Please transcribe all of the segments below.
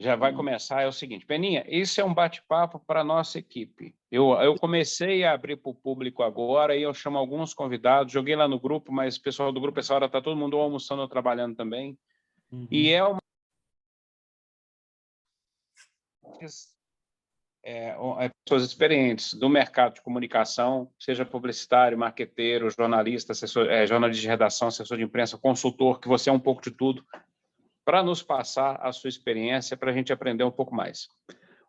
Já vai começar, é o seguinte, Peninha, isso é um bate-papo para a nossa equipe. Eu comecei a abrir para o público agora e eu chamo alguns convidados, joguei lá no grupo, mas o pessoal do grupo, essa hora está todo mundo almoçando ou trabalhando também. E é uma... pessoas experientes do mercado de comunicação, seja publicitário, marqueteiro, jornalista, assessor, jornalista de redação, assessor de imprensa, consultor, que você é um pouco de tudo, para nos passar a sua experiência, para a gente aprender um pouco mais.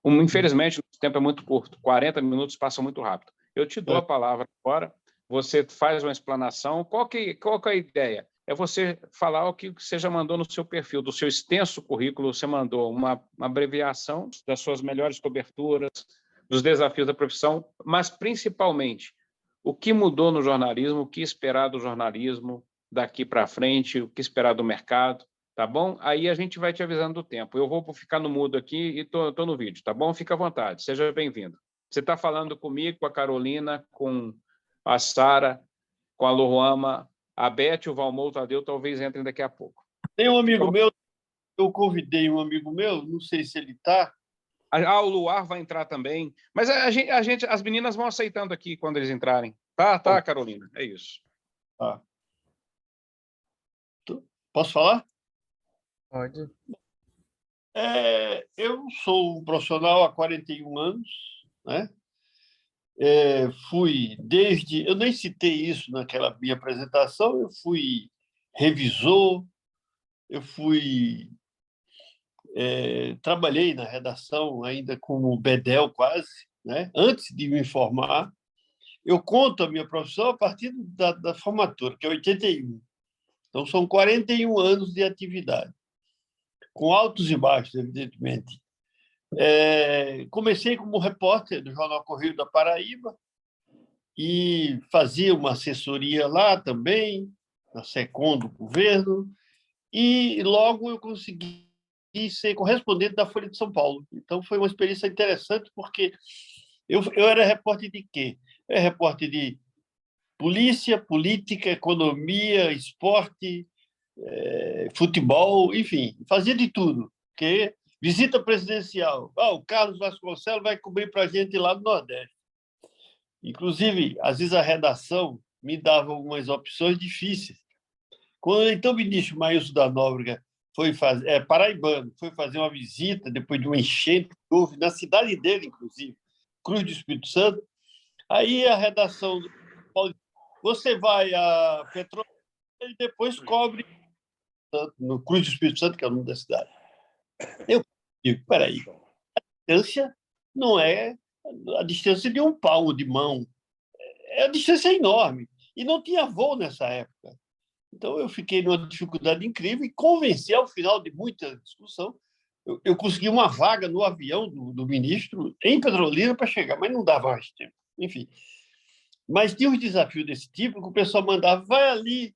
Infelizmente, o tempo é muito curto, 40 minutos passam muito rápido. Eu te dou a palavra agora, você faz uma explanação. Qual que é a ideia? É você falar o que você já mandou no seu perfil, do seu extenso currículo, você mandou uma abreviação das suas melhores coberturas, dos desafios da profissão, mas, principalmente, o que mudou no jornalismo, o que esperar do jornalismo daqui para frente, o que esperar do mercado, tá bom? Aí a gente vai te avisando do tempo. Eu vou ficar no mudo aqui e tô no vídeo, tá bom? Fica à vontade, seja bem-vindo. Você está falando comigo, com a Carolina, com a Sara, com a Loruama, a Beth, o Valmor, o Tadeu, talvez entrem daqui a pouco. Tem um amigo meu, eu convidei um amigo meu, não sei se ele está. O Luar vai entrar também, mas as meninas vão aceitando aqui quando eles entrarem. Tá, Carolina, é isso. Tá. Posso falar? Pode. Eu sou um profissional há 41 anos, né? Fui desde... Eu nem citei isso naquela minha apresentação, eu fui revisor, eu trabalhei na redação ainda como bedel quase, né? Antes de me formar. Eu conto a minha profissão a partir da formatura, que é 81. Então, são 41 anos de atividade, com altos e baixos, evidentemente. Comecei como repórter do Jornal Correio da Paraíba e fazia uma assessoria lá também, na SECOM do governo, e logo eu consegui ser correspondente da Folha de São Paulo. Então, foi uma experiência interessante, porque eu era repórter de quê? Eu era repórter de polícia, política, economia, esporte, futebol, enfim, fazia de tudo. Porque visita presidencial. O Carlos Vasconcelos vai cobrir para a gente lá do Nordeste. Inclusive, às vezes a redação me dava algumas opções difíceis. Quando então o ministro Maílson da Nóbrega paraibano, foi fazer uma visita depois de uma enchente que houve na cidade dele, inclusive, Cruz do Espírito Santo, aí a redação do você vai a Petrolina e depois cobre no Cruz do Espírito Santo, que é o nome da cidade. Eu digo, peraí, a distância não é a distância de um palmo de mão, a distância é enorme, e não tinha voo nessa época. Então, eu fiquei numa dificuldade incrível e convenci, ao final de muita discussão, eu consegui uma vaga no avião do ministro em Petrolina para chegar, mas não dava mais tempo. Enfim. Mas tinha uns desafios desse tipo que o pessoal mandava, vai ali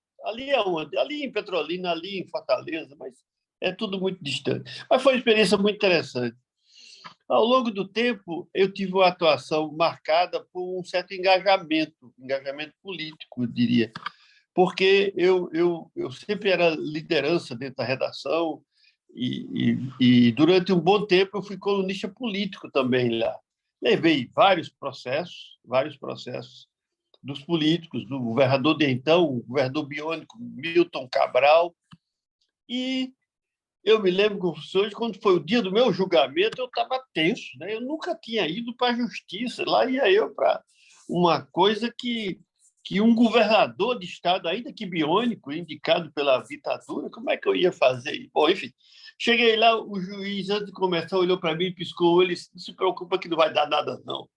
aonde? Ali em Petrolina, ali em Fortaleza, mas é tudo muito distante. Mas foi uma experiência muito interessante. Ao longo do tempo, eu tive uma atuação marcada por um certo engajamento político, eu diria, porque eu sempre era liderança dentro da redação e durante um bom tempo eu fui colunista político também lá. Levei vários processos dos políticos, do governador de então, o governador biônico Milton Cabral, e eu me lembro, professores, quando foi o dia do meu julgamento, eu estava tenso, né? Eu nunca tinha ido para a justiça, lá ia eu para uma coisa que um governador de estado, ainda que biônico, indicado pela ditadura, como é que eu ia fazer? Bom, enfim, cheguei lá, o juiz, antes de começar, olhou para mim, piscou o olho e disse, não se preocupa que não vai dar nada, não.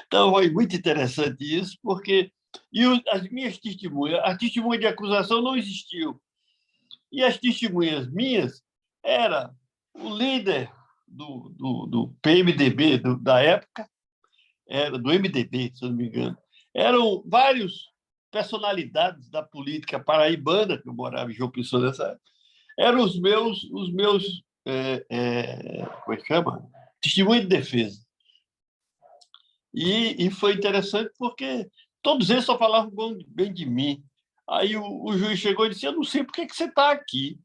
Então, foi muito interessante isso, porque as minhas testemunhas, a testemunha de acusação não existiu. E as testemunhas minhas era o líder do PMDB da época, era do MDB, se eu não me engano. Eram várias personalidades da política paraibana, que eu morava em João Pessoa nessa época. Eram os meus como é que chama? Testemunho de defesa. E foi interessante porque todos eles só falavam bem de mim. Aí o juiz chegou e disse, eu não sei por que você está aqui.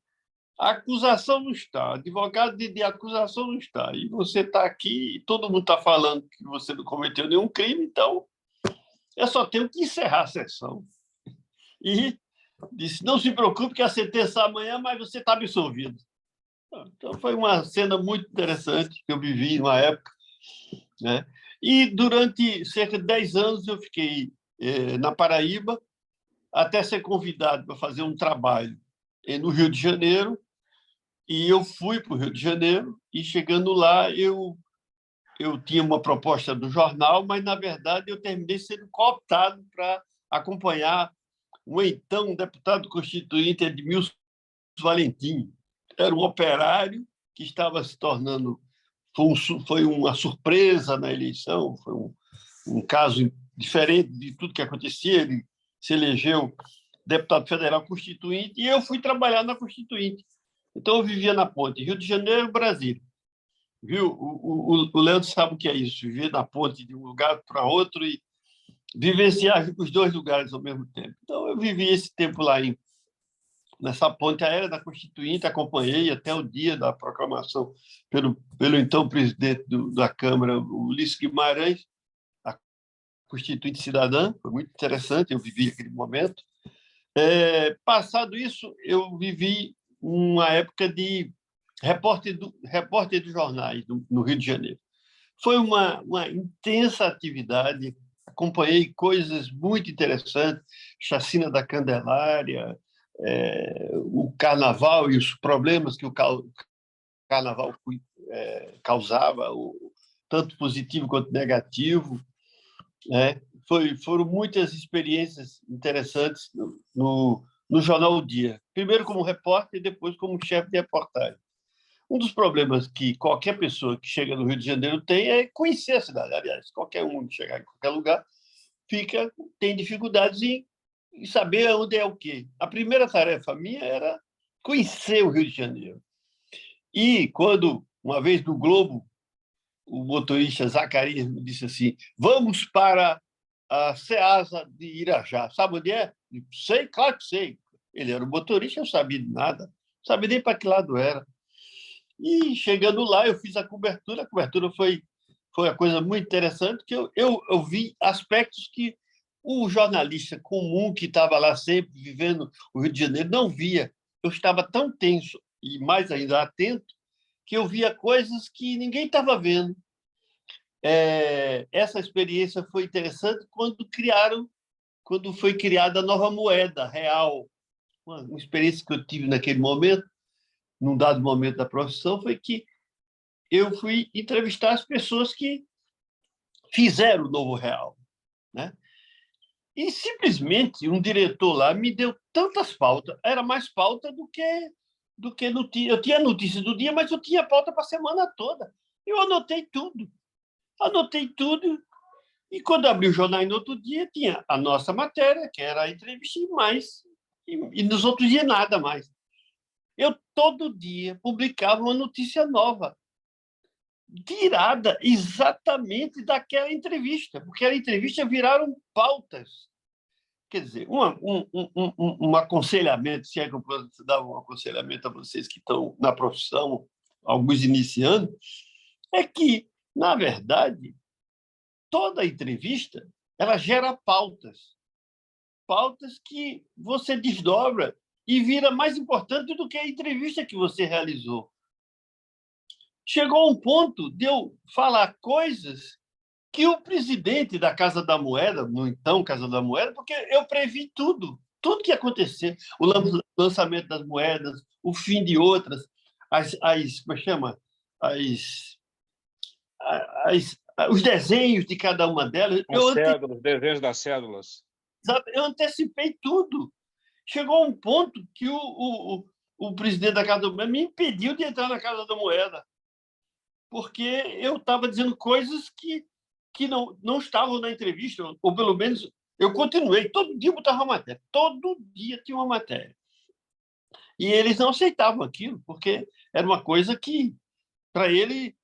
A acusação não está, advogado de acusação não está. E você está aqui e todo mundo está falando que você não cometeu nenhum crime, então eu só tenho que encerrar a sessão. E disse, não se preocupe que a sentença é amanhã, mas você está absolvido. Então, foi uma cena muito interessante que eu vivi numa época, né? E durante cerca de 10 anos eu fiquei na Paraíba, até ser convidado para fazer um trabalho no Rio de Janeiro, e eu fui para o Rio de Janeiro, e chegando lá, eu tinha uma proposta do jornal, mas, na verdade, eu terminei sendo cooptado para acompanhar o então deputado constituinte Edmilson Valentim. Era um operário que estava se tornando... Foi uma surpresa na eleição, foi um caso diferente de tudo que acontecia. Ele se elegeu deputado federal constituinte e eu fui trabalhar na Constituinte. Então, eu vivia na ponte Rio de Janeiro, Brasília. Viu? O Leandro sabe o que é isso, viver na ponte de um lugar para outro e vivenciar os dois lugares ao mesmo tempo. Então, eu vivi esse tempo lá nessa ponte aérea da Constituinte, acompanhei até o dia da proclamação pelo então presidente da Câmara, Ulisses Guimarães, a Constituinte Cidadã. Foi muito interessante, eu vivi aquele momento. Passado isso, eu vivi uma época de repórter de jornais no Rio de Janeiro. Foi uma intensa atividade, acompanhei coisas muito interessantes, Chacina da Candelária, o Carnaval e os problemas que o Carnaval causava, tanto positivo quanto negativo, né? Foram muitas experiências interessantes no Jornal O Dia. Primeiro como repórter e depois como chefe de reportagem. Um dos problemas que qualquer pessoa que chega no Rio de Janeiro tem é conhecer a cidade. Aliás, qualquer um que chegar em qualquer lugar tem dificuldades em saber onde é o quê. A primeira tarefa minha era conhecer o Rio de Janeiro. E quando, uma vez no Globo, o motorista Zacarias me disse assim, vamos para a Ceasa de Irajá. Sabe onde é? Sei, claro que sei. Ele era o motorista, eu não sabia de nada. Não sabia nem para que lado era. E, chegando lá, eu fiz a cobertura. A cobertura foi uma coisa muito interessante, que eu vi aspectos que o jornalista comum que estava lá sempre, vivendo o Rio de Janeiro, não via. Eu estava tão tenso e, mais ainda, atento, que eu via coisas que ninguém estava vendo. Essa experiência foi interessante quando foi criada a nova moeda real. Uma experiência que eu tive naquele momento, num dado momento da profissão, foi que eu fui entrevistar as pessoas que fizeram o novo real, né? E simplesmente um diretor lá me deu tantas pautas, era mais pauta do que notícia. Eu tinha notícia do dia, mas eu tinha pauta para a semana toda. Eu anotei tudo, e quando abri o jornal no outro dia, tinha a nossa matéria, que era a entrevista, e nos outros dias nada mais. Eu, todo dia, publicava uma notícia nova, tirada exatamente daquela entrevista, porque a entrevista viraram pautas. Quer dizer, um aconselhamento, se é que eu posso dar um aconselhamento a vocês que estão na profissão, alguns iniciando, é que, na verdade, toda entrevista ela gera pautas que você desdobra e vira mais importante do que a entrevista que você realizou. Chegou a um ponto de eu falar coisas que o presidente da Casa da Moeda, no então Casa da Moeda, porque eu previ tudo que ia acontecer, o lançamento das moedas, o fim de outras, como chama? Os desenhos de cada uma delas. Os desenhos das cédulas. Eu antecipei tudo. Chegou a um ponto que o presidente da Casa da Moeda me impediu de entrar na Casa da Moeda, porque eu estava dizendo coisas que não estavam na entrevista, ou pelo menos eu continuei. Todo dia botava uma matéria, todo dia tinha uma matéria. E eles não aceitavam aquilo, porque era uma coisa que, para ele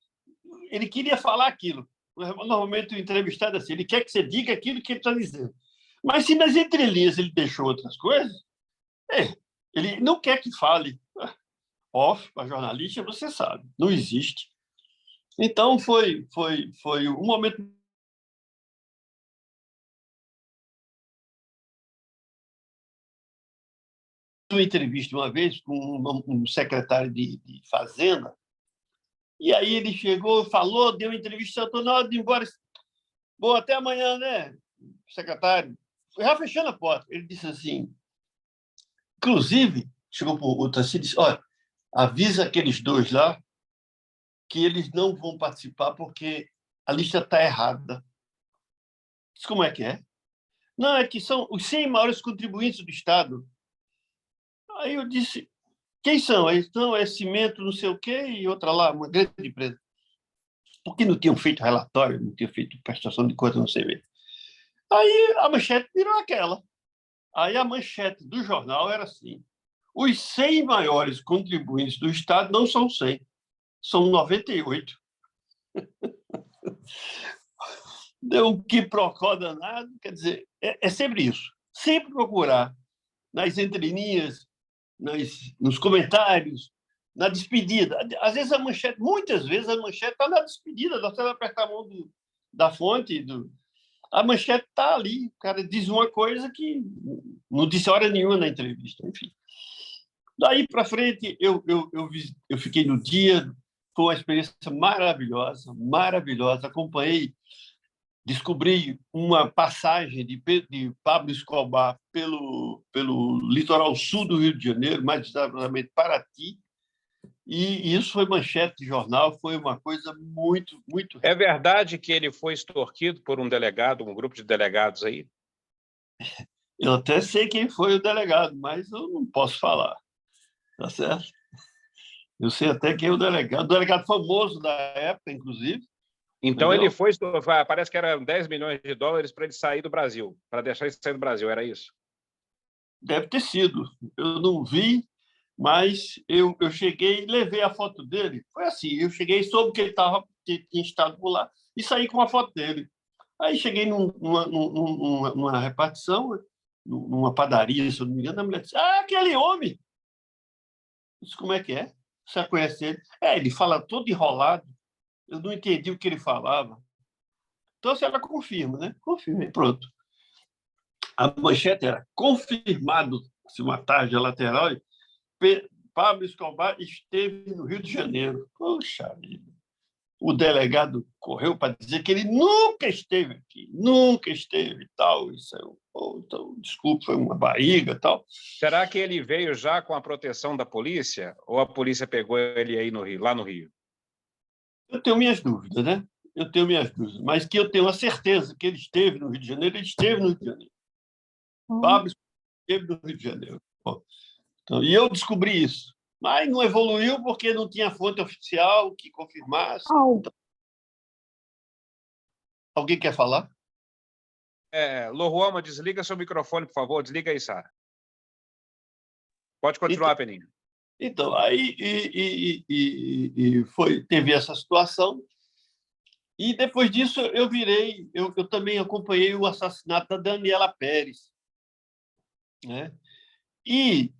queria falar aquilo. Normalmente o entrevistado é assim, ele quer que você diga aquilo que ele está dizendo. Mas se nas entrelinhas ele deixou outras coisas, ele não quer que fale. off para jornalista, você sabe, não existe. Então, foi um momento. Uma entrevista uma vez com um secretário de Fazenda, e aí ele chegou, falou, deu entrevista, eu estou na hora de ir embora. Bom, até amanhã, né, secretário? Já fechando a porta. Ele disse assim, inclusive, chegou para o Tarcísio e disse, olha, avisa aqueles dois lá que eles não vão participar porque a lista está errada. Disse, como é que é? Não, é que são os 100 maiores contribuintes do Estado. Aí eu disse, quem são? Eles não, é Cimento, não sei o quê, e outra lá, uma grande empresa. Porque não tinham feito relatório, não tinham feito prestação de contas, não sei bem. Aí a manchete virou aquela. Aí a manchete do jornal era assim, os 100 maiores contribuintes do Estado não são 100, são 98. Deu um quiprocó danado, quer dizer, é sempre isso. Sempre procurar nas entrelinhas, nos comentários, na despedida. Às vezes a manchete, muitas vezes a manchete está na despedida, você vai apertar a mão da fonte, a manchete está ali. O cara diz uma coisa que não disse hora nenhuma na entrevista, enfim. Daí para frente, eu fiquei no dia, foi uma experiência maravilhosa, maravilhosa. Acompanhei, descobri uma passagem de Pablo Escobar pelo litoral sul do Rio de Janeiro, mais exatamente Paraty, e isso foi manchete de jornal, foi uma coisa muito, muito... É verdade que ele foi extorquido por um delegado, um grupo de delegados aí? Eu até sei quem foi o delegado, mas eu não posso falar, tá certo? Eu sei até quem é o delegado famoso da época, inclusive. Então ele foi, parece que eram 10 milhões de dólares para ele sair do Brasil, para deixar ele sair do Brasil, era isso? Deve ter sido. Eu não vi, mas eu cheguei e levei a foto dele. Foi assim, eu cheguei, soube que ele tinha estado por lá e saí com a foto dele. Aí cheguei numa repartição, numa padaria, se eu não me engano, a mulher disse, aquele homem! Eu disse, como é que é? Você conhece ele? Ele fala todo enrolado. Eu não entendi o que ele falava. Então, se ela confirma, né? Confirma, pronto. A manchete era confirmado-se uma tarde lateral, Pablo Escobar esteve no Rio de Janeiro. Poxa vida. O delegado correu para dizer que ele nunca esteve aqui, nunca esteve e tal. Isso então, desculpe, foi uma barriga e tal. Será que ele veio já com a proteção da polícia ou a polícia pegou ele aí no Rio, lá no Rio? Eu tenho minhas dúvidas, né? Eu tenho minhas dúvidas, mas que eu tenho a certeza que ele esteve no Rio de Janeiro, ele esteve no Rio de Janeiro. Pablo esteve no Rio de Janeiro. Então, e eu descobri isso. Mas não evoluiu porque não tinha fonte oficial que confirmasse. Então, alguém quer falar? Lohuama, desliga seu microfone, por favor. Desliga aí, Sara. Pode continuar, Peninha. Então, aí teve essa situação. E depois disso eu também acompanhei o assassinato da Daniela Pérez, né? E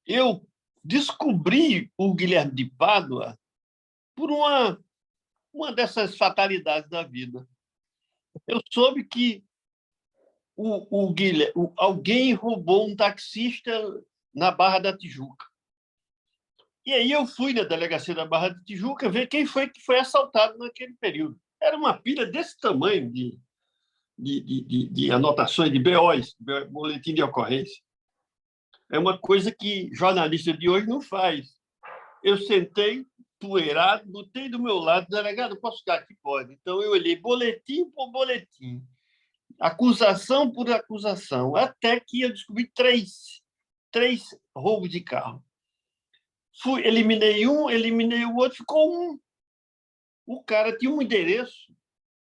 eu descobri o Guilherme de Pádua por uma dessas fatalidades da vida. Eu soube que alguém roubou um taxista na Barra da Tijuca. E aí eu fui na delegacia da Barra da Tijuca ver quem foi que foi assaltado naquele período. Era uma pilha desse tamanho de anotações, de BOs, boletim de ocorrência. É uma coisa que jornalista de hoje não faz. Eu sentei, poeirado, botei do meu lado, delegado, posso ficar aqui? Pode. Então, eu olhei boletim por boletim, acusação por acusação, até que eu descobri três roubos de carro. Eliminei um, eliminei o outro, ficou um. O cara tinha um endereço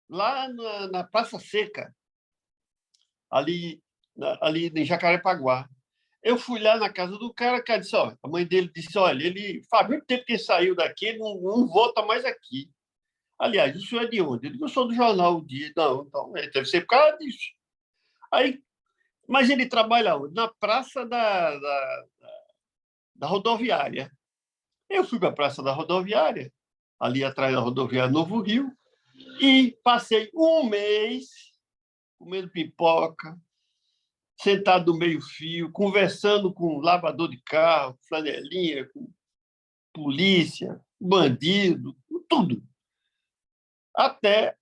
lá na Praça Seca, ali em Jacarepaguá. Eu fui lá na casa do cara, disse, a mãe dele disse, olha, ele faz muito tempo que ele saiu daqui, ele não volta mais aqui. Aliás, o senhor é de onde? Ele disse, eu sou do jornal O Dia. Não, então, deve ser por causa disso. Aí, mas ele trabalha onde? Na praça da rodoviária. Eu fui para a Praça da Rodoviária, ali atrás da rodoviária Novo Rio, e passei um mês comendo pipoca, sentado no meio-fio, conversando com lavador de carro, flanelinha, com polícia, bandido, tudo. Até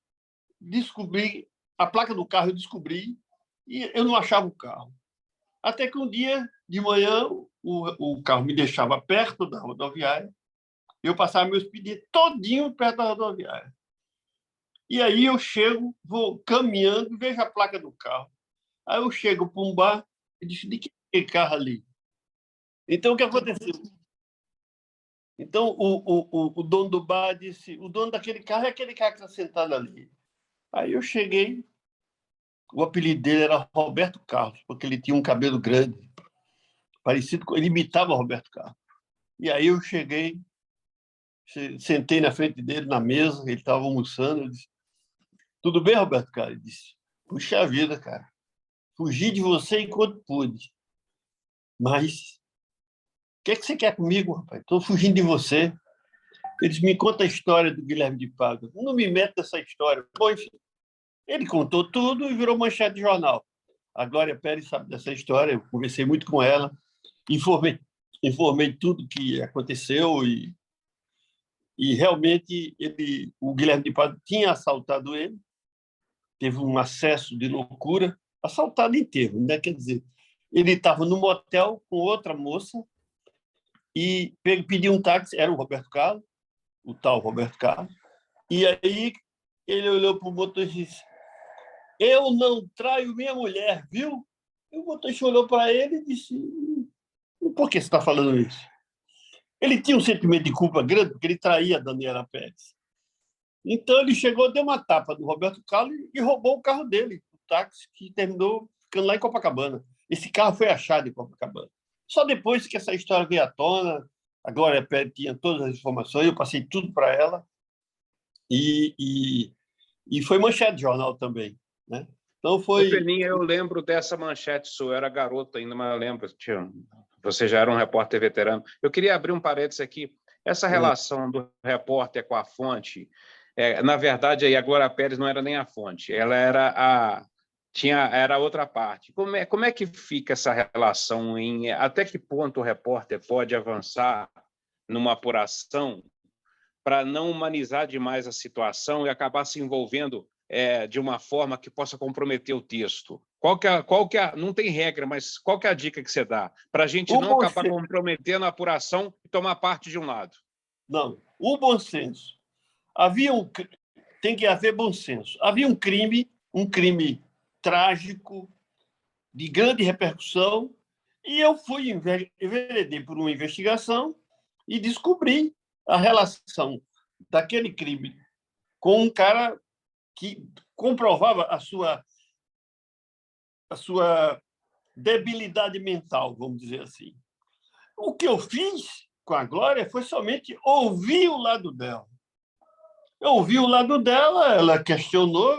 descobrir a placa do carro, eu descobri, e eu não achava o carro. Até que um dia, de manhã, o carro me deixava perto da rodoviária, eu passava meus pedidos todinho perto da rodoviária. E aí eu chego, vou caminhando, vejo a placa do carro. Aí eu chego para um bar e disse, de que é aquele carro ali? Então, o que aconteceu? Então, o dono do bar disse, o dono daquele carro é aquele cara que está sentado ali. Aí eu cheguei, o apelido dele era Roberto Carlos, porque ele tinha um cabelo grande, parecido com... Ele imitava o Roberto Carlos. E aí eu cheguei, sentei na frente dele, na mesa, ele estava almoçando, eu disse, tudo bem, Roberto Carlos? Ele disse, puxa vida, cara, fugi de você enquanto pude, mas o que é que você quer comigo, rapaz? Estou fugindo de você. Eles me contam a história do Guilherme de Pádua. Não me meto nessa história. Bom, enfim, ele contou tudo e virou manchete de jornal. A Glória Pérez sabe dessa história, eu conversei muito com ela, informei tudo que aconteceu e realmente o Guilherme de Pádua tinha assaltado ele, teve um acesso de loucura, assaltado inteiro, né? Quer dizer, ele estava no motel com outra moça e pediu um táxi, era o Roberto Carlos, o tal Roberto Carlos, e aí ele olhou para o motorista e disse, eu não traio minha mulher, viu? E o motorista olhou para ele e disse, por que você está falando isso? Ele tinha um sentimento de culpa grande, porque ele traía a Daniela Pérez. Então ele chegou, deu uma tapa do Roberto Carlos e roubou o carro dele, o táxi, que terminou ficando lá em Copacabana. Esse carro foi achado em Copacabana. Só depois que essa história veio à tona, a Glória Pérez tinha todas as informações, eu passei tudo para ela, e foi manchete de jornal também, né? Então Ô, foi... Peninha, eu lembro dessa manchete sua, eu era garoto ainda, mas eu lembro, você já era um repórter veterano. Eu queria abrir um parênteses aqui. Essa relação do repórter com a fonte, na verdade, aí a Glória Pérez não era nem a fonte, ela era era outra parte. Como é que fica essa relação? Até que ponto o repórter pode avançar numa apuração para não humanizar demais a situação e acabar se envolvendo de uma forma que possa comprometer o texto? Não tem regra, mas qual que é a dica que você dá para a gente não acabar comprometendo a apuração e tomar parte de um lado? Não, o bom senso. Tem que haver bom senso. Havia um crime trágico, de grande repercussão, e eu enveredei por uma investigação e descobri a relação daquele crime com um cara que comprovava a sua debilidade mental, vamos dizer assim. O que eu fiz com a Glória foi somente ouvir o lado dela. Eu ouvi o lado dela, ela questionou,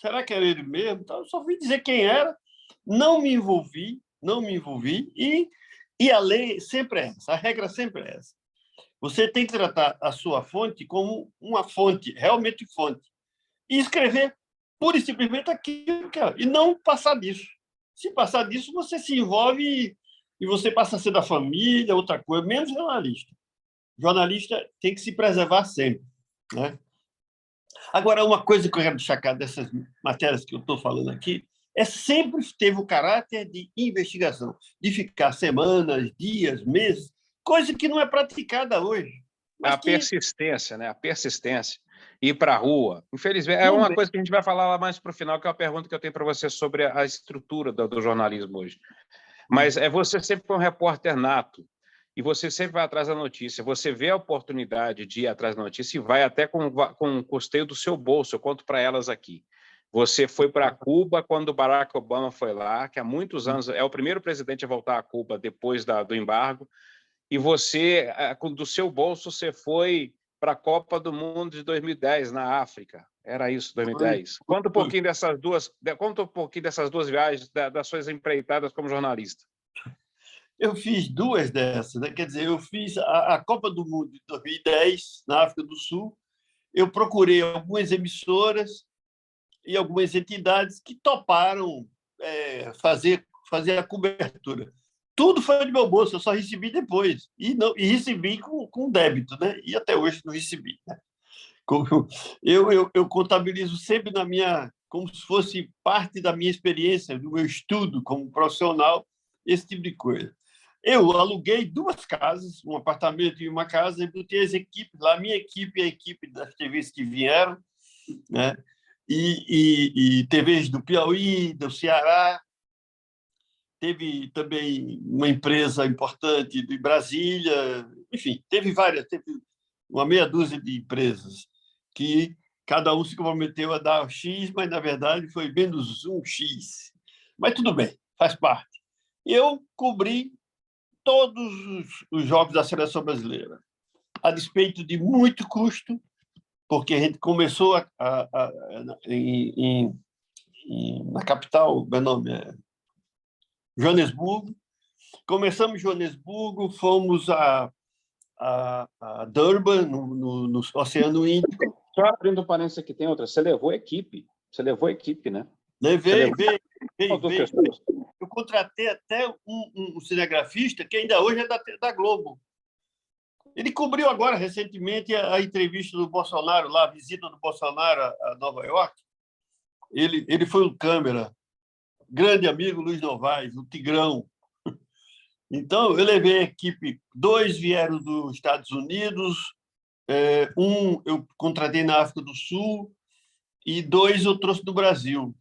será que era ele mesmo? Então, eu só fui dizer quem era, não me envolvi, e a lei sempre é essa, a regra sempre é essa. Você tem que tratar a sua fonte como uma fonte, realmente fonte, e escrever pura e simplesmente aquilo que é, e não passar disso. Se passar disso, você se envolve e você passa a ser da família, outra coisa, menos jornalista. Jornalista tem que se preservar sempre, né? Agora, uma coisa que eu quero destacar dessas matérias que eu estou falando aqui sempre teve o caráter de investigação, de ficar semanas, dias, meses, coisa que não é praticada hoje. A persistência, né? A persistência. Ir para a rua. Infelizmente, é uma coisa que a gente vai falar lá mais para o final, que é uma pergunta que eu tenho para você sobre a estrutura do jornalismo hoje. Mas você sempre foi um repórter nato, e você sempre vai atrás da notícia. Você vê a oportunidade de ir atrás da notícia e vai até com o custeio do seu bolso. Eu conto para elas aqui. Você foi para Cuba quando o Barack Obama foi lá, que há muitos anos é o primeiro presidente a voltar a Cuba depois do embargo, e você, do seu bolso, você foi para a Copa do Mundo de 2010, na África. Era isso, 2010. Conta um pouquinho dessas duas viagens, das suas empreitadas como jornalista. Eu fiz duas dessas, né? Quer dizer, eu fiz a Copa do Mundo de 2010, na África do Sul. Eu procurei algumas emissoras e algumas entidades que toparam fazer a cobertura. Tudo foi do meu bolso, eu só recebi depois. E recebi com débito, né? E até hoje não recebi. Né? Eu contabilizo sempre como se fosse parte da minha experiência, do meu estudo como profissional, esse tipo de coisa. Eu aluguei duas casas, um apartamento e uma casa, e botei as equipes lá, a minha equipe e a equipe das TVs que vieram, né? E TVs do Piauí, do Ceará. Teve também uma empresa importante de Brasília, enfim, teve uma meia dúzia de empresas que cada um se comprometeu a dar X, mas, na verdade, foi menos um X. Mas tudo bem, faz parte. Eu cobri todos os jogos da seleção brasileira, a despeito de muito custo, porque a gente começou na capital, meu nome é Joanesburgo. Começamos em Joanesburgo, fomos a Durban, no Oceano Índico. Só abrindo um parênteses aqui, tem outra. Você levou equipe, né? Veio. Pessoas? Eu contratei até um cinegrafista que ainda hoje é da Globo. Ele cobriu agora, recentemente, a entrevista do Bolsonaro, lá, a visita do Bolsonaro a Nova York. Ele foi um câmera, grande amigo Luiz Novaes, o Tigrão. Então, eu levei a equipe, 2 vieram dos Estados Unidos, um eu contratei na África do Sul e 2 eu trouxe do Brasil.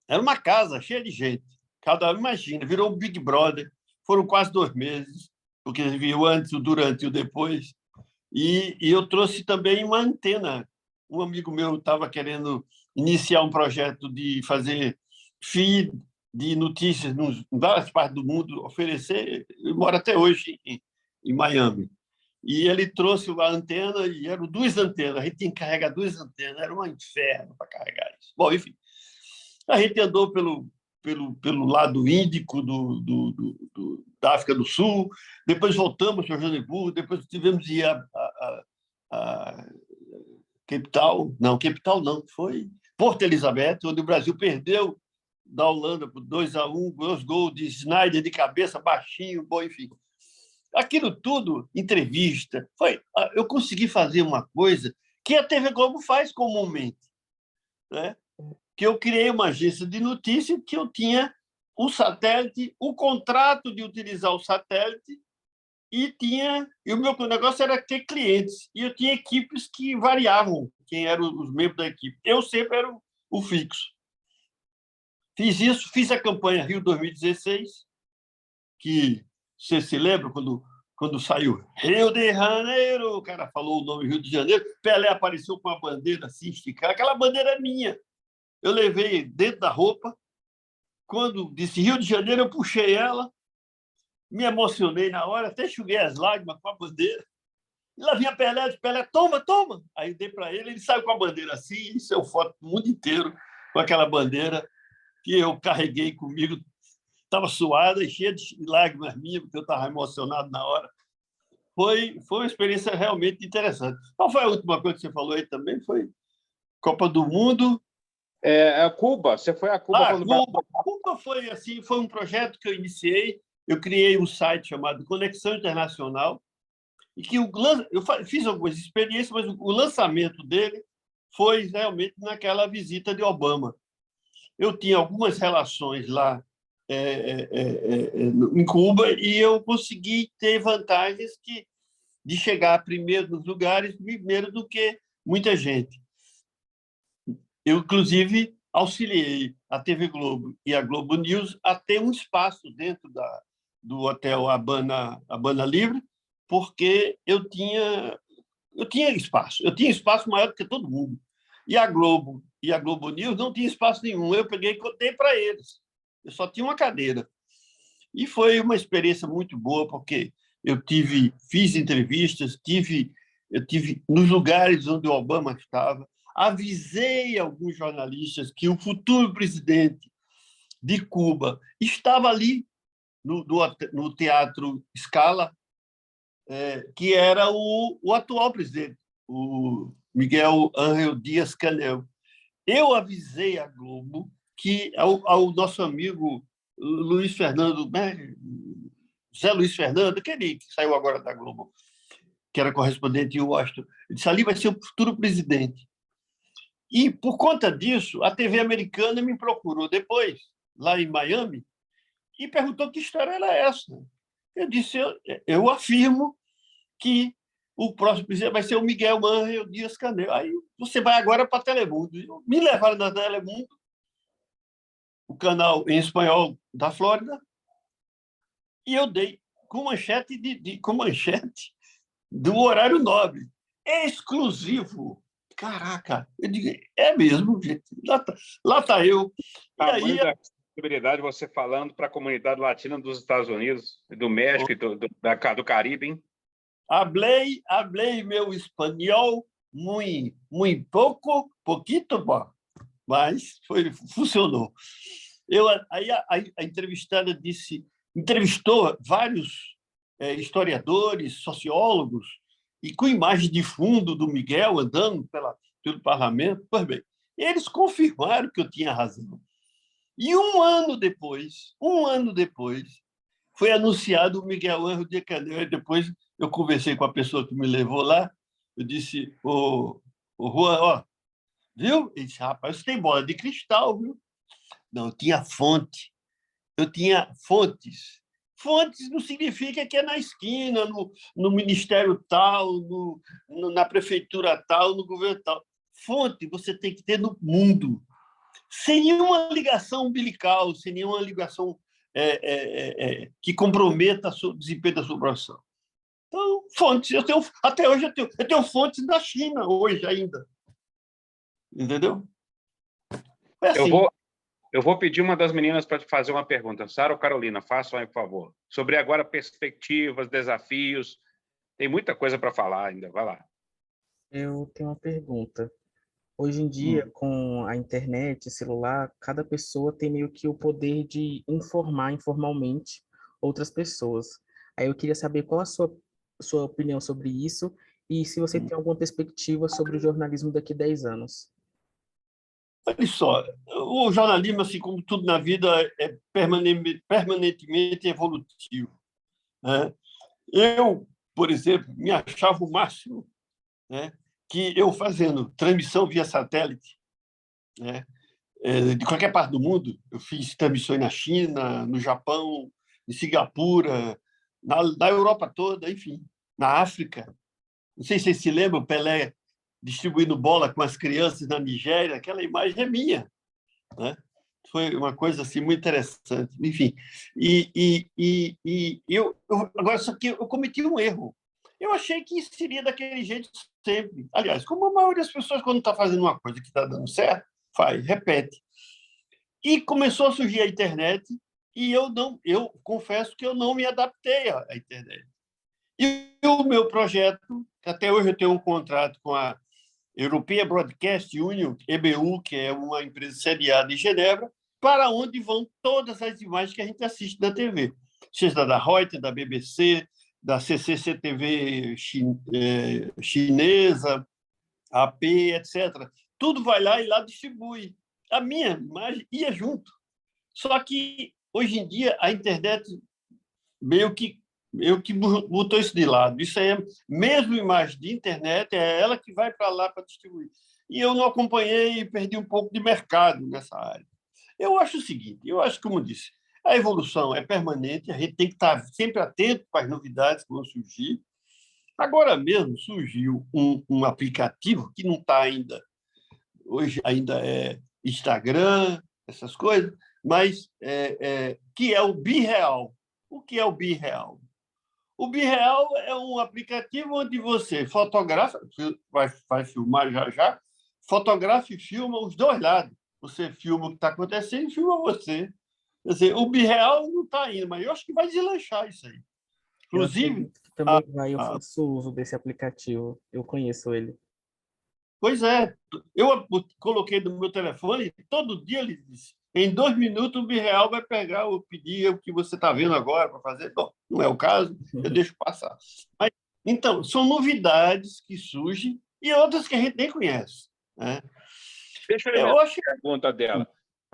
Era uma casa cheia de gente. Cada um, imagina, virou um Big Brother. Foram quase 2 meses, porque viu o antes, o durante e o depois. E eu trouxe também uma antena. Um amigo meu estava querendo iniciar um projeto de fazer feed de notícias em várias partes do mundo, oferecer. Eu moro até hoje em Miami. E ele trouxe a antena, e eram 2 antenas. A gente tinha que carregar 2 antenas, era um inferno para carregar isso. Bom, enfim, a gente andou pelo lado índico da África do Sul, depois voltamos para Joanesburgo, depois tivemos de ir a Cape Town. Não, Cape Town não, foi Porto Elizabeth, onde o Brasil perdeu da Holanda por 2-1, 2 gols de Sneijder de cabeça, baixinho, bom, enfim. Aquilo tudo, entrevista, eu consegui fazer uma coisa que a TV Globo faz comumente, né? Que eu criei uma agência de notícias que eu tinha o satélite, o contrato de utilizar o satélite, e o meu negócio era ter clientes, e eu tinha equipes que variavam quem eram os membros da equipe. Eu sempre era o fixo. Fiz isso, fiz a campanha Rio 2016, que você se lembra quando saiu Rio de Janeiro, o cara falou o nome Rio de Janeiro, Pelé apareceu com uma bandeira assim esticada, aquela bandeira é minha. Eu levei dentro da roupa, quando disse Rio de Janeiro, eu puxei ela, me emocionei na hora, até enxuguei as lágrimas com a bandeira. E lá vinha Pelé, disse, Pelé, toma, toma. Aí eu dei para ele saiu com a bandeira assim, e saiu foto do mundo inteiro com aquela bandeira que eu carreguei comigo. Estava suada e cheia de lágrimas minhas, porque eu estava emocionado na hora. Foi uma experiência realmente interessante. Qual foi a última coisa que você falou aí também? Foi Copa do Mundo. Cuba, você foi a Cuba quando... Cuba foi assim, foi um projeto que eu iniciei. Eu criei um site chamado Conexão Internacional, e que eu fiz algumas experiências, mas o lançamento dele foi realmente naquela visita de Obama. Eu tinha algumas relações lá em Cuba e eu consegui ter vantagens de chegar primeiro nos lugares, primeiro do que muita gente. Eu, inclusive, auxiliei a TV Globo e a Globo News a ter um espaço dentro do hotel Habana Livre, porque eu tinha espaço. Eu tinha espaço maior do que todo mundo. E a Globo News não tinha espaço nenhum. Eu peguei e contei para eles. Eu só tinha uma cadeira. E foi uma experiência muito boa, porque eu fiz entrevistas, eu tive nos lugares onde o Obama estava, avisei alguns jornalistas que o futuro presidente de Cuba estava ali, no Teatro Scala, que era o atual presidente, o Miguel Ángel Dias-Canel. Eu avisei a Globo que ao nosso amigo Luiz Fernando, né? Zé Luiz Fernando, aquele que saiu agora da Globo, que era correspondente em Washington, ele disse: ali vai ser o futuro presidente. E, por conta disso, a TV americana me procurou depois, lá em Miami, e perguntou que história era essa. Eu disse: eu afirmo que o próximo presidente vai ser o Miguel Ángel Dias-Canel. Aí você vai agora para Telemundo. Me levaram na Telemundo, o canal em espanhol da Flórida, e eu dei com manchete do horário nobre. Exclusivo. Caraca, eu digo, é mesmo, gente. Lá tá eu. E aí, da possibilidade de você falando para a comunidade latina dos Estados Unidos, do México e do Caribe, hein? Hablei meu espanhol muito pouco, pouquito, mas funcionou. Aí a entrevistada entrevistou vários historiadores, sociólogos, e com imagem de fundo do Miguel andando pelo parlamento. Pois bem, eles confirmaram que eu tinha razão. E um ano depois, foi anunciado o Miguel Ángel Dias-Canel. Depois eu conversei com a pessoa que me levou lá, eu disse: o Juan, ó, viu? Ele disse: rapaz, você tem bola de cristal, viu? Não, eu tinha fontes. Fontes não significa que é na esquina, no ministério tal, na prefeitura tal, no governo tal. Fonte você tem que ter no mundo, sem nenhuma ligação umbilical, sem nenhuma ligação que comprometa o desempenho da sua profissão. Então, fontes. Até hoje eu tenho fontes da China, hoje ainda. Entendeu? É assim. Eu vou pedir uma das meninas para te fazer uma pergunta. Sara ou Carolina, façam, por favor. Sobre agora perspectivas, desafios. Tem muita coisa para falar ainda. Vai lá. Eu tenho uma pergunta. Hoje em dia, com a internet, celular, cada pessoa tem meio que o poder de informar informalmente outras pessoas. Aí eu queria saber qual a sua opinião sobre isso e se você tem alguma perspectiva sobre o jornalismo daqui a 10 anos. Olha só, o jornalismo, assim como tudo na vida, é permanentemente evolutivo, né? Eu, por exemplo, me achava o máximo, né, que eu fazendo transmissão via satélite, né, de qualquer parte do mundo. Eu fiz transmissões na China, no Japão, em Singapura, na Europa toda, enfim, na África. Não sei se vocês se lembram, o Pelé distribuindo bola com as crianças na Nigéria. Aquela imagem é minha, né? Foi uma coisa assim muito interessante. Enfim, agora só que eu cometi um erro. Eu achei que seria daquele jeito sempre. Aliás, como a maioria das pessoas, quando está fazendo uma coisa que está dando certo, faz, repete. E começou a surgir a internet, e eu confesso que eu não me adaptei à internet. E o meu projeto, até hoje eu tenho um contrato com a European Broadcast Union, EBU, que é uma empresa sediada em Genebra, para onde vão todas as imagens que a gente assiste na TV, seja da Reuters, da BBC, da CCCTV chinesa, AP, etc. Tudo vai lá e lá distribui. A minha imagem ia junto. Só que, hoje em dia, a internet meio que botou isso de lado. Isso aí, mesmo imagem de internet, é ela que vai para lá para distribuir. E eu não acompanhei e perdi um pouco de mercado nessa área. Eu acho o seguinte, como eu disse, a evolução é permanente, a gente tem que estar sempre atento para as novidades que vão surgir. Agora mesmo surgiu um aplicativo que não está ainda, hoje ainda é Instagram, essas coisas, mas que é o BeReal. O que é o BeReal? O BeReal é um aplicativo onde você fotografa, vai filmar já, fotografa e filma os dois lados. Você filma o que está acontecendo e filma você. Quer dizer, o BeReal não está indo, mas eu acho que vai deslanchar isso aí. Inclusive... Eu faço uso desse aplicativo, eu conheço ele. Pois é, eu coloquei no meu telefone, todo dia ele diz: Em 2 minutos, o BirReal vai pegar ou pedir o que você está vendo agora para fazer. Bom, não é o caso, eu deixo passar. Mas, então, são novidades que surgem e outras que a gente nem conhece, né? Deixa eu emendar a pergunta dela.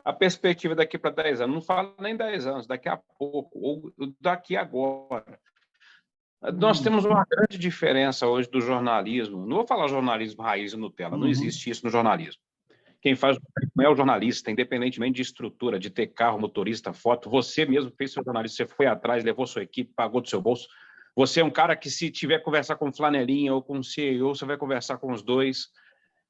A perspectiva daqui para 10 anos, não fala nem 10 anos, daqui a pouco, ou daqui agora. Nós temos uma grande diferença hoje do jornalismo. Não vou falar jornalismo raiz e Nutella, não existe isso no jornalismo. Quem faz não é o jornalista, independentemente de estrutura, de ter carro, motorista, foto. Você mesmo fez seu jornalista, você foi atrás, levou sua equipe, pagou do seu bolso. Você é um cara que, se tiver que conversar com o Flanelinha ou com o CEO, você vai conversar com os dois.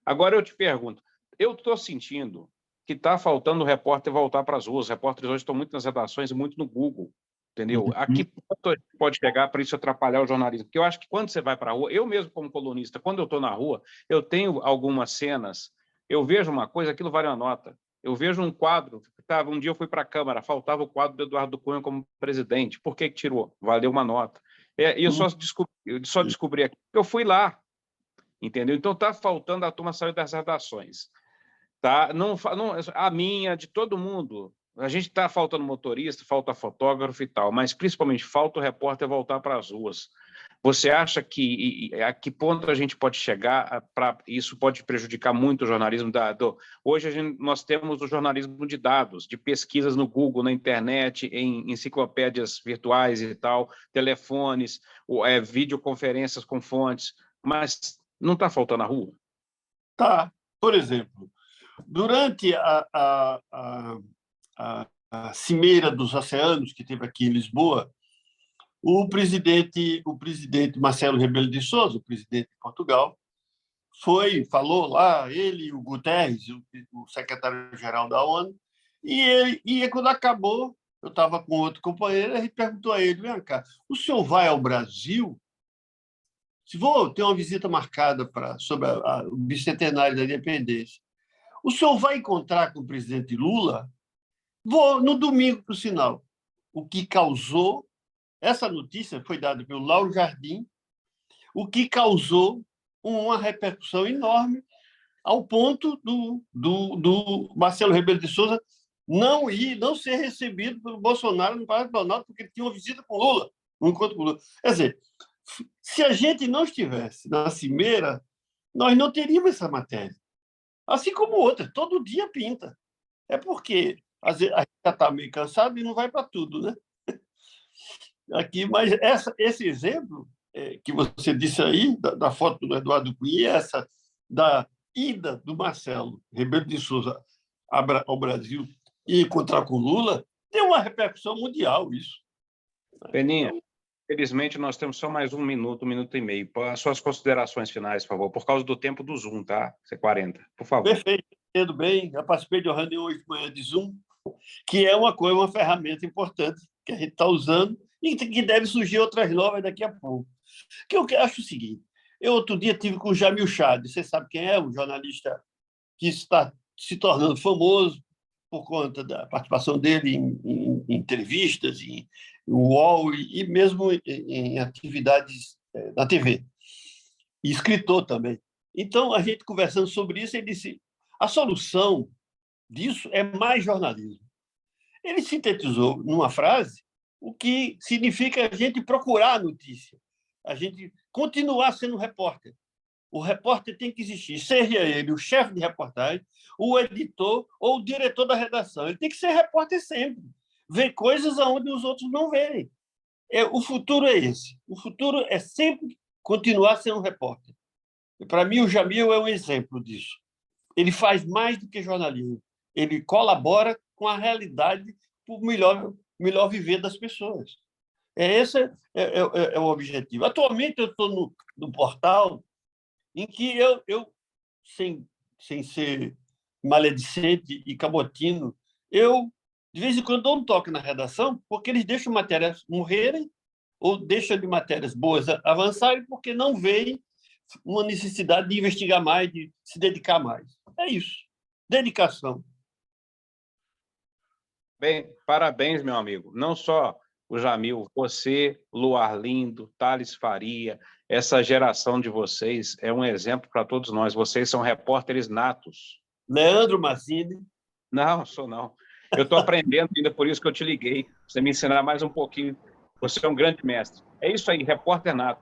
Agora eu te pergunto, eu estou sentindo que está faltando o repórter voltar para as ruas. Os repórteres hoje estão muito nas redações e muito no Google, entendeu? A que ponto a gente pode chegar para isso atrapalhar o jornalismo? Porque eu acho que quando você vai para a rua, eu mesmo como colunista, quando eu estou na rua, eu tenho algumas cenas, eu vejo uma coisa, aquilo vale uma nota. Eu vejo um quadro, um dia eu fui para a Câmara, faltava o quadro do Eduardo Cunha como presidente. Por que tirou? Valeu uma nota. E eu só descobri aqui, eu fui lá, entendeu? Então está faltando, a turma saiu das redações. Tá? Não, a minha, de todo mundo, a gente está faltando motorista, falta fotógrafo e tal, mas principalmente falta o repórter voltar para as ruas. Você acha que a que ponto a gente pode chegar para isso pode prejudicar muito o jornalismo hoje nós temos o jornalismo de dados, de pesquisas no Google, na internet, em enciclopédias virtuais e tal, telefones, videoconferências com fontes, mas não está faltando a rua? Tá. Por exemplo, durante a Cimeira dos Oceanos, que teve aqui em Lisboa, o presidente Marcelo Rebelo de Sousa, o presidente de Portugal, falou lá, ele e o Guterres, o secretário-geral da ONU, e quando acabou, eu estava com outro companheiro, a gente perguntou a ele, vem cá, o senhor vai ao Brasil? Se vou ter uma visita marcada sobre o bicentenário da independência, o senhor vai encontrar com o presidente Lula? Vou no domingo, por sinal. O que causou, essa notícia foi dada pelo Lauro Jardim, o que causou uma repercussão enorme, ao ponto do Marcelo Rebelo de Sousa não ser recebido pelo Bolsonaro no Palácio do Planalto, porque ele tinha uma visita com Lula, um encontro com Lula. Quer dizer, se a gente não estivesse na Cimeira, nós não teríamos essa matéria. Assim como outras, todo dia pinta. É porque às vezes, a gente já está meio cansado e não vai para tudo, né? Aqui, mas esse exemplo que você disse aí, da foto do Eduardo Cunha, essa da ida do Marcelo Rebelo de Sousa ao Brasil e encontrar com Lula, tem uma repercussão mundial isso. Peninha, infelizmente nós temos só mais 1 minuto, 1 minuto e meio. As suas considerações finais, por favor, por causa do tempo do Zoom, tá? Isso é 40, por favor. Perfeito, entendo bem. Eu participei de uma reunião hoje de manhã de Zoom, que é uma ferramenta importante que a gente está usando e que deve surgir outras novas daqui a pouco. Que eu acho o seguinte, eu outro dia tive com o Jamil Chad, você sabe quem é, um jornalista que está se tornando famoso por conta da participação dele em entrevistas, em UOL e mesmo em atividades na TV. E escritor também. Então, a gente conversando sobre isso, ele disse, a solução disso é mais jornalismo. Ele sintetizou numa frase o que significa a gente procurar a notícia, a gente continuar sendo repórter. O repórter tem que existir, seja ele o chefe de reportagem, o editor ou o diretor da redação. Ele tem que ser repórter sempre, ver coisas onde os outros não veem. O futuro é esse. O futuro é sempre continuar sendo repórter. E, para mim, o Jamil é um exemplo disso. Ele faz mais do que jornalismo. Ele colabora com a realidade para o melhor viver das pessoas. Esse é o objetivo. Atualmente, eu estou no portal em que eu sem ser maledicente e cabotino, eu, de vez em quando, dou um toque na redação, porque eles deixam matérias morrerem ou deixam de matérias boas avançarem porque não veem uma necessidade de investigar mais, de se dedicar mais. É isso. Dedicação. Bem, parabéns, meu amigo. Não só o Jamil, você, Luar Lindo, Thales Faria, essa geração de vocês é um exemplo para todos nós. Vocês são repórteres natos. Leandro Mazzini. Não, sou não. Eu estou aprendendo ainda, por isso que eu te liguei. Você me ensinar mais um pouquinho. Você é um grande mestre. É isso aí, repórter nato.